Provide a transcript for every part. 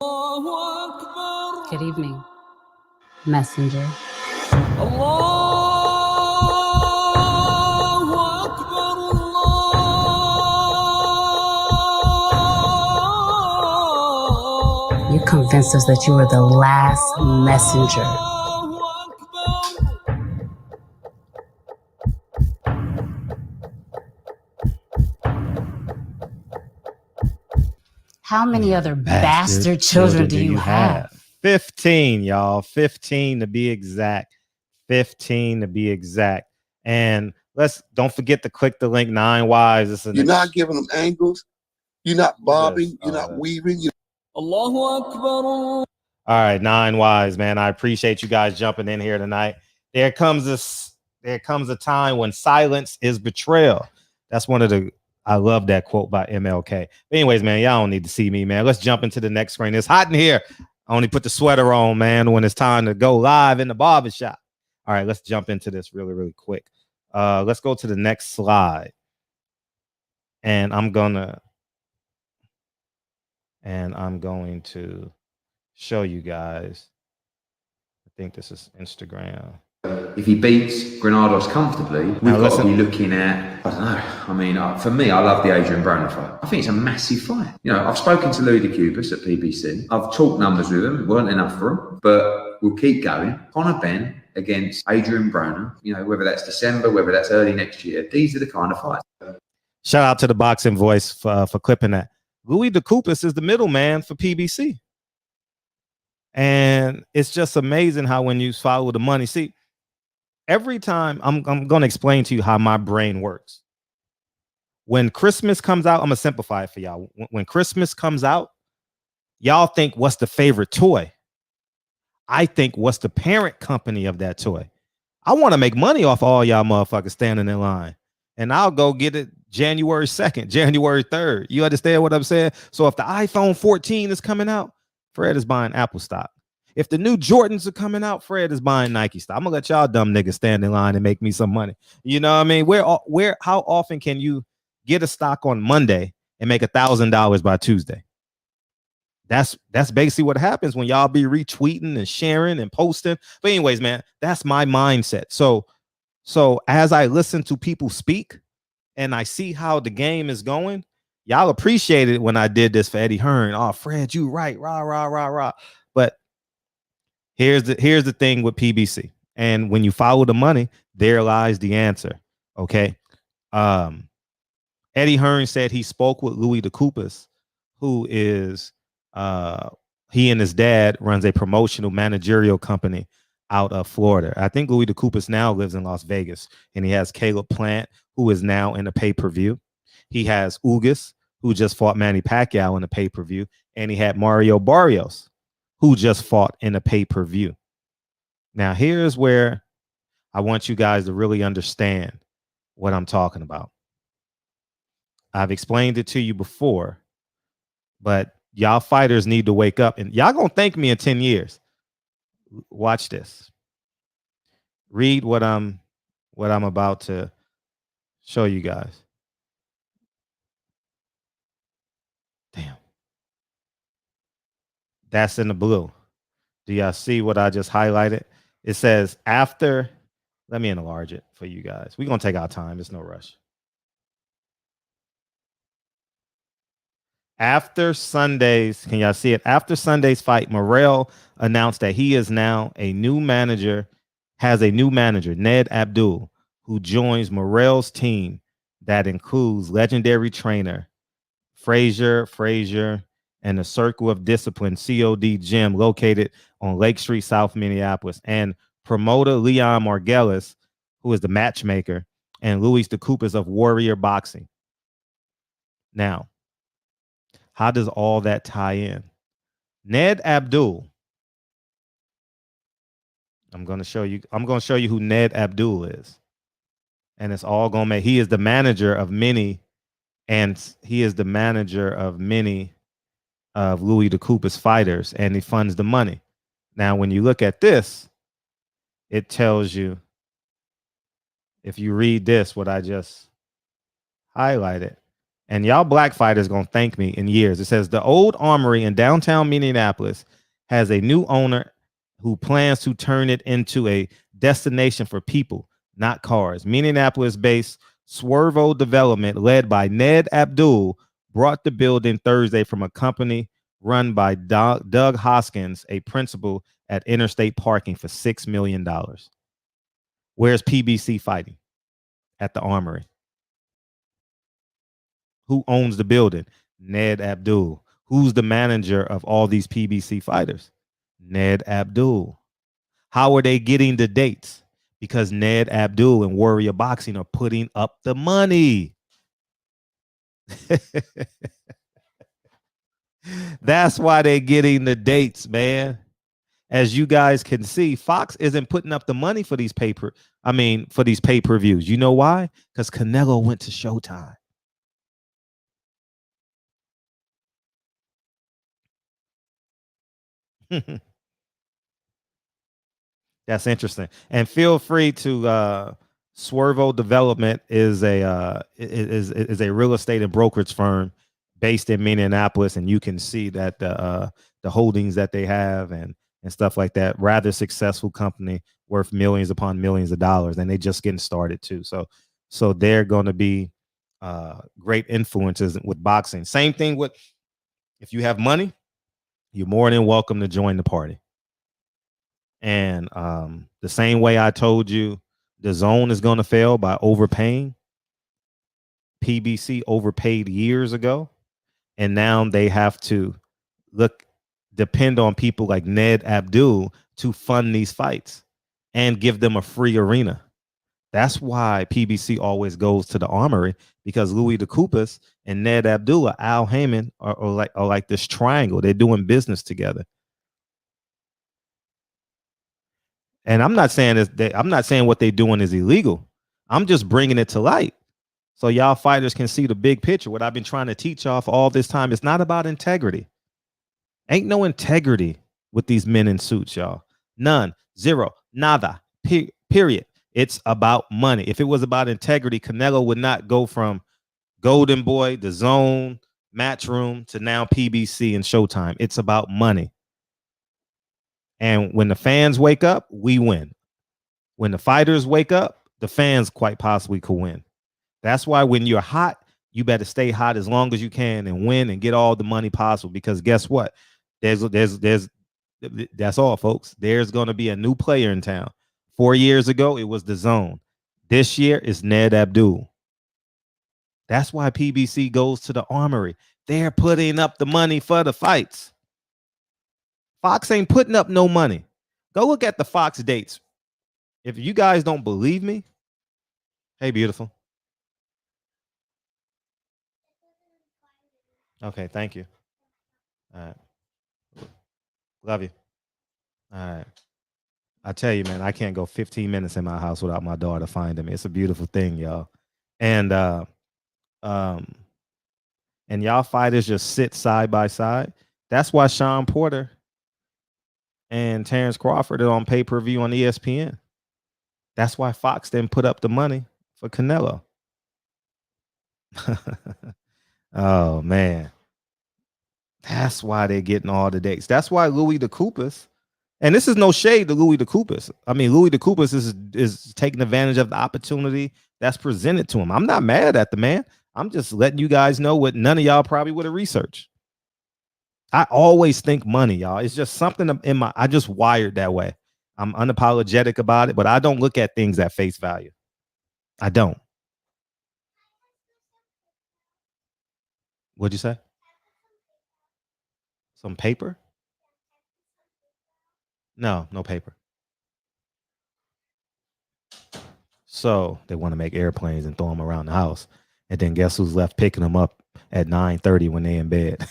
Good evening, messenger. You convinced us that you were the last messenger. How many other bastard children do you have? 15, y'all. 15 to be exact. 15 to be exact. And don't forget to click the link 9 Wives. You're not giving them angles. You're not bobbing. You're not weaving. Allahu Akbar. All right, 9 Wives, man. I appreciate you guys jumping in here tonight. There comes a time when silence is betrayal. That's I love that quote by MLK. But anyways, man, y'all don't need to see me, man. Let's jump into the next screen. It's hot in here. I only put the sweater on, man, when it's time to go live in the barbershop. All right, let's jump into this really, really quick. Let's go to the next slide. And I'm going to show you guys. I think this is Instagram. If he beats Granados comfortably, we've got to be looking at, I don't know, I mean, for me, I love the Adrian Broner fight. I think it's a massive fight. You know, I've spoken to Louis Decubas at PBC. I've talked numbers with him. It weren't enough for him, but we'll keep going. Conor Benn against Adrian Broner, you know, whether that's December, whether that's early next year, these are the kind of fights. Shout out to the Boxing Voice for clipping that. Louis Decubas is the middleman for PBC. And it's just amazing how when you follow the money, see, every time I'm going to explain to you how my brain works. When Christmas comes out, I'm going to simplify it for y'all. When Christmas comes out, y'all think, what's the favorite toy? I think, what's the parent company of that toy? I want to make money off all y'all motherfuckers standing in line. And I'll go get it January 2nd, January 3rd. You understand what I'm saying? So if the iPhone 14 is coming out, Fred is buying Apple stock. If the new Jordans are coming out, Fred is buying Nike stock. I'm gonna let y'all dumb niggas stand in line and make me some money. You know what I mean? How often can you get a stock on Monday and make $1,000 by Tuesday? That's basically what happens when y'all be retweeting and sharing and posting. But anyways, man, that's my mindset. So as I listen to people speak and I see how the game is going, y'all appreciated it when I did this for Eddie Hearn. Oh, Fred, you right, rah, rah, rah, rah. But here's the thing with PBC. And when you follow the money, there lies the answer. Okay. Eddie Hearn said he spoke with Louis Decubas, who is he and his dad runs a promotional managerial company out of Florida. I think Louis Decubas now lives in Las Vegas, and he has Caleb Plant, who is now in a pay-per-view. He has Ugas, who just fought Manny Pacquiao in a pay-per-view, and he had Mario Barrios, who just fought in a pay-per-view. Now, here's where I want you guys to really understand what I'm talking about. I've explained it to you before, but y'all fighters need to wake up, and y'all gonna thank me in 10 years. Watch this. Read what I'm about to show you guys. Damn. That's in the blue. Do y'all see what I just highlighted? It says after, let me enlarge it for you guys. We're going to take our time. There's no rush. After Sunday's, can y'all see it? After Sunday's fight, Morrell announced that he is now a new manager, has a new manager, Ned Abdul, who joins Morrell's team that includes legendary trainer Frazier, and the Circle of Discipline COD gym located on Lake Street, South Minneapolis, and promoter Leon Margelis, who is the matchmaker, and Louis Decubas of Warrior Boxing. Now, how does all that tie in? Ned Abdul. I'm going to show you who Ned Abdul is. And it's all going to make, he is the manager of many, of Louis Decubas fighters, and he funds the money. Now, when you look at this, it tells you, if you read this, what I just highlighted, And y'all black fighters gonna thank me in years. It says the old armory in downtown Minneapolis has a new owner who plans to turn it into a destination for people, not cars. Minneapolis-based Swervo Development, led by Ned Abdul, brought the building Thursday from a company run by Doug Hoskins, a principal at Interstate Parking, for $6 million. Where's PBC fighting? At the armory. Who owns the building? Ned Abdul. Who's the manager of all these PBC fighters? Ned Abdul. How are they getting the dates? Because Ned Abdul and Warrior Boxing are putting up the money. That's why they're getting the dates, man. As you guys can see, Fox isn't putting up the money for these pay-per-views. You know why? Because Canelo went to Showtime. That's interesting. And feel free to Swervo Development is a real estate and brokerage firm based in Minneapolis, and you can see that the holdings that they have and stuff like that. Rather successful company worth millions upon millions of dollars, and they just getting started too. So they're going to be great influences with boxing. Same thing with, if you have money, you're more than welcome to join the party. And the same way I told you the zone is going to fail by overpaying. PBC overpaid years ago, and now they have to depend on people like Ned Abdul to fund these fights and give them a free arena. That's why PBC always goes to the armory, because Louis Decubas and Ned Abdul, Al Heyman are like this triangle. They're doing business together. And I'm not saying what they're doing is illegal. I'm just bringing it to light so y'all fighters can see the big picture. What I've been trying to teach y'all for all this time, it's not about integrity. Ain't no integrity with these men in suits, y'all. None. Zero. Nada. Period. It's about money. If it was about integrity, Canelo would not go from Golden Boy, The Zone, Matchroom to now PBC and Showtime. It's about money. And when the fans wake up, we win. When the fighters wake up, the fans quite possibly could win. That's why when you're hot, you better stay hot as long as you can and win and get all the money possible. Because guess what? That's all, folks. There's going to be a new player in town. 4 years ago, it was The Zone. This year is Ned Abdul. That's why PBC goes to the armory. They're putting up the money for the fights. Fox ain't putting up no money. Go look at the Fox dates. If you guys don't believe me, hey, beautiful. Okay, thank you. All right. Love you. All right. I tell you, man, I can't go 15 minutes in my house without my daughter finding me. It's a beautiful thing, y'all. And y'all fighters just sit side by side. That's why Sean Porter and Terrence Crawford are on pay-per-view on ESPN. That's why Fox didn't put up the money for Canelo. Oh, man. That's why they're getting all the dates. That's why Louis Decubas, and this is no shade to Louis Decubas. I mean, Louis Decubas is taking advantage of the opportunity that's presented to him. I'm not mad at the man. I'm just letting you guys know what none of y'all probably would have researched. I always think money, y'all. It's just something I just wired that way. I'm unapologetic about it, but I don't look at things at face value. I don't. What'd you say? Some paper? No paper. So they want to make airplanes and throw them around the house. And then guess who's left picking them up at 9:30 when they in bed?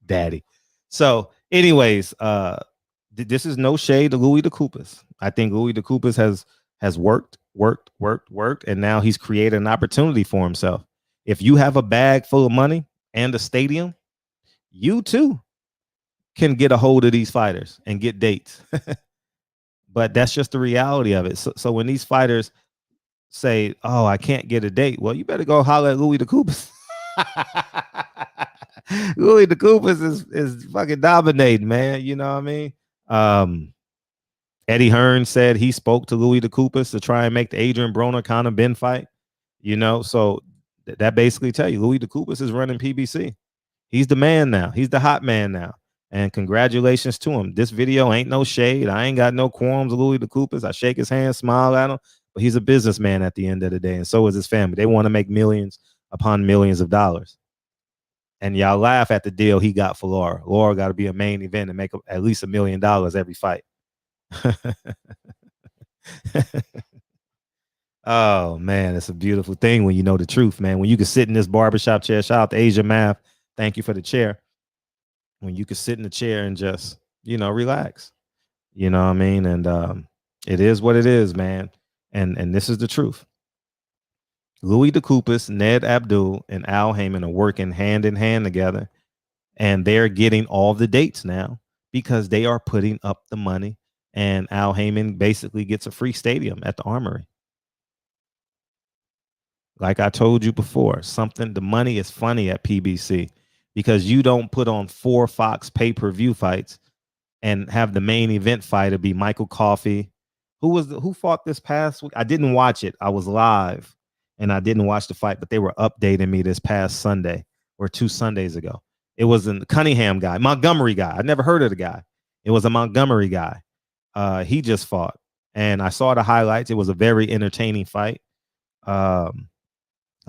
Daddy. So anyways, this is no shade to Louis Decubas. I think Louis Decubas has worked, and now he's created an opportunity for himself. If you have a bag full of money and a stadium, you too can get a hold of these fighters and get dates. But that's just the reality of it. So when these fighters say, "Oh, I can't get a date," well, you better go holler at Louis Decubas. Louis Decubas is fucking dominating, man. You know what I mean? Eddie Hearn said he spoke to Louis Decubas to try and make the Adrian Broner Conor Ben fight. You know, so that basically tell you Louis Decubas is running PBC. He's the man now. He's the hot man now. And congratulations to him. This video ain't no shade. I ain't got no qualms with Louis Decubas. I shake his hand, smile at him, but he's a businessman at the end of the day, and so is his family. They want to make millions upon millions of dollars. And y'all laugh at the deal he got for Laura. Laura got to be a main event and make at least $1 million every fight. Oh, man, it's a beautiful thing when you know the truth, man. When you can sit in this barbershop chair, shout out to Asia Math. Thank you for the chair. When you can sit in the chair and just, you know, relax. You know what I mean? And it is what it is, man. And this is the truth. Louis Decubas, Ned Abdul, and Al Heyman are working hand in hand together. And they're getting all the dates now because they are putting up the money. And Al Heyman basically gets a free stadium at the Armory. Like I told you before, the money is funny at PBC because you don't put on 4 Fox pay-per-view fights and have the main event fighter be Michael Coffey. Who fought this past week? I didn't watch it. I was live and I didn't watch the fight, but they were updating me this past Sunday or 2 Sundays ago. It was a Cunningham guy, Montgomery guy. I never heard of the guy. It was a Montgomery guy. He just fought and I saw the highlights. It was a very entertaining fight.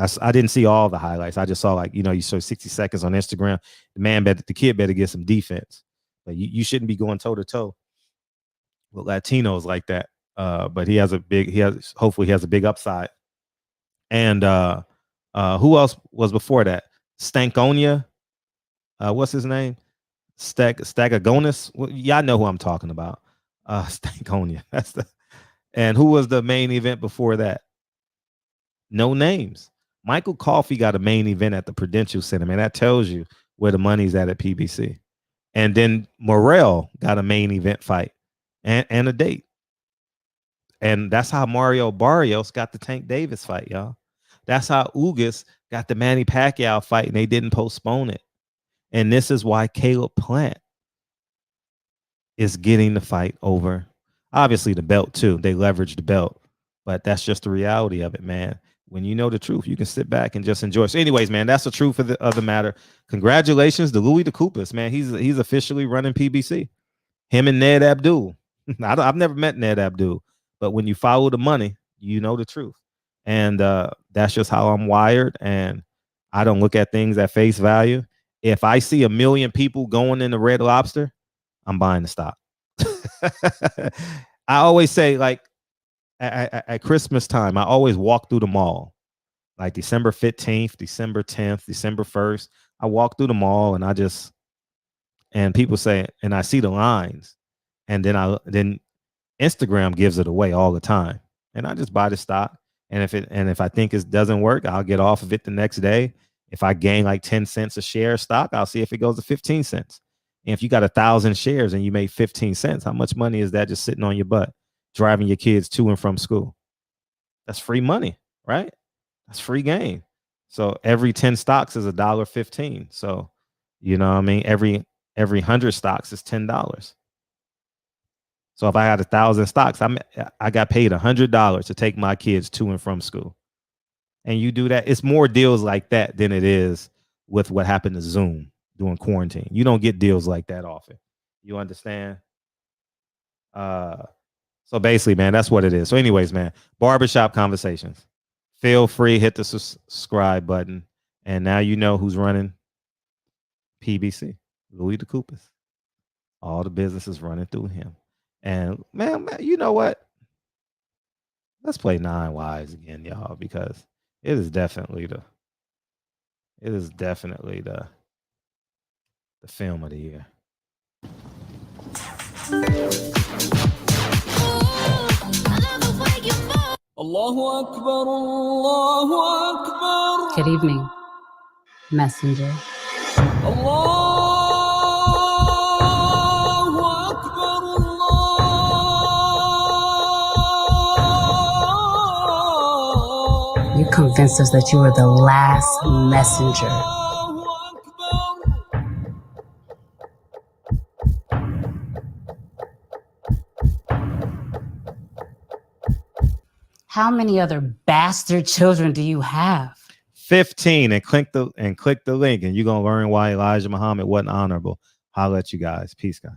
I didn't see all the highlights. I just saw, like, you know, you saw 60 seconds on Instagram. The kid better get some defense. But you shouldn't be going toe to toe with Latinos like that. But hopefully he has a big upside. And who else was before that? Stankonia. What's his name? Stagagonis. Well, y'all know who I'm talking about. Stankonia. And who was the main event before that? No names. Michael Coffey got a main event at the Prudential Center, man. That tells you where the money's at PBC. And then Morrell got a main event fight and a date. And that's how Mario Barrios got the Tank Davis fight, y'all. That's how Ugas got the Manny Pacquiao fight and they didn't postpone it. And this is why Caleb Plant is getting the fight over. Obviously the belt too. They leveraged the belt. But that's just the reality of it, man. When you know the truth, you can sit back and just enjoy. So anyways, man, that's the truth of the matter. Congratulations to Louis Decubas, man. He's officially running PBC. Him and Ned Abdul. I've never met Ned Abdul, but when you follow the money, you know the truth. And that's just how I'm wired. And I don't look at things at face value. If I see 1 million people going into Red Lobster, I'm buying the stock. I always say, like, at Christmas time, I always walk through the mall, like December 15th, December 10th, December 1st. I walk through the mall and people say, and I see the lines, and then Instagram gives it away all the time, and I just buy the stock. And if I think it doesn't work, I'll get off of it the next day. If I gain like 10 cents a share of stock, I'll see if it goes to 15 cents. And if you got 1,000 shares and you made 15 cents, how much money is that just sitting on your butt? Driving your kids to and from school. That's free money, right? That's free game. So every 10 stocks is $1.15. So, you know what I mean? Every 100 stocks is $10. So if I had 1,000 stocks, I got paid $100 to take my kids to and from school. And you do that, it's more deals like that than it is with what happened to Zoom during quarantine. You don't get deals like that often. You understand? So basically, man, that's what it is. So anyways, man, barbershop conversations. Feel free, hit the subscribe button. And now you know who's running PBC, Louis Decubas. All the business is running through him. And man, you know what? Let's play 9 Wives again, y'all, because it is definitely the film of the year. Allahu Akbar, Allahu Akbar. Good evening, messenger. Allahu Akbar, Allah. You convinced convince us that you were the last messenger. How many other bastard children do you have? 15, and click the link, and you're gonna learn why Elijah Muhammad wasn't honorable. Holla at you guys. Peace, guys.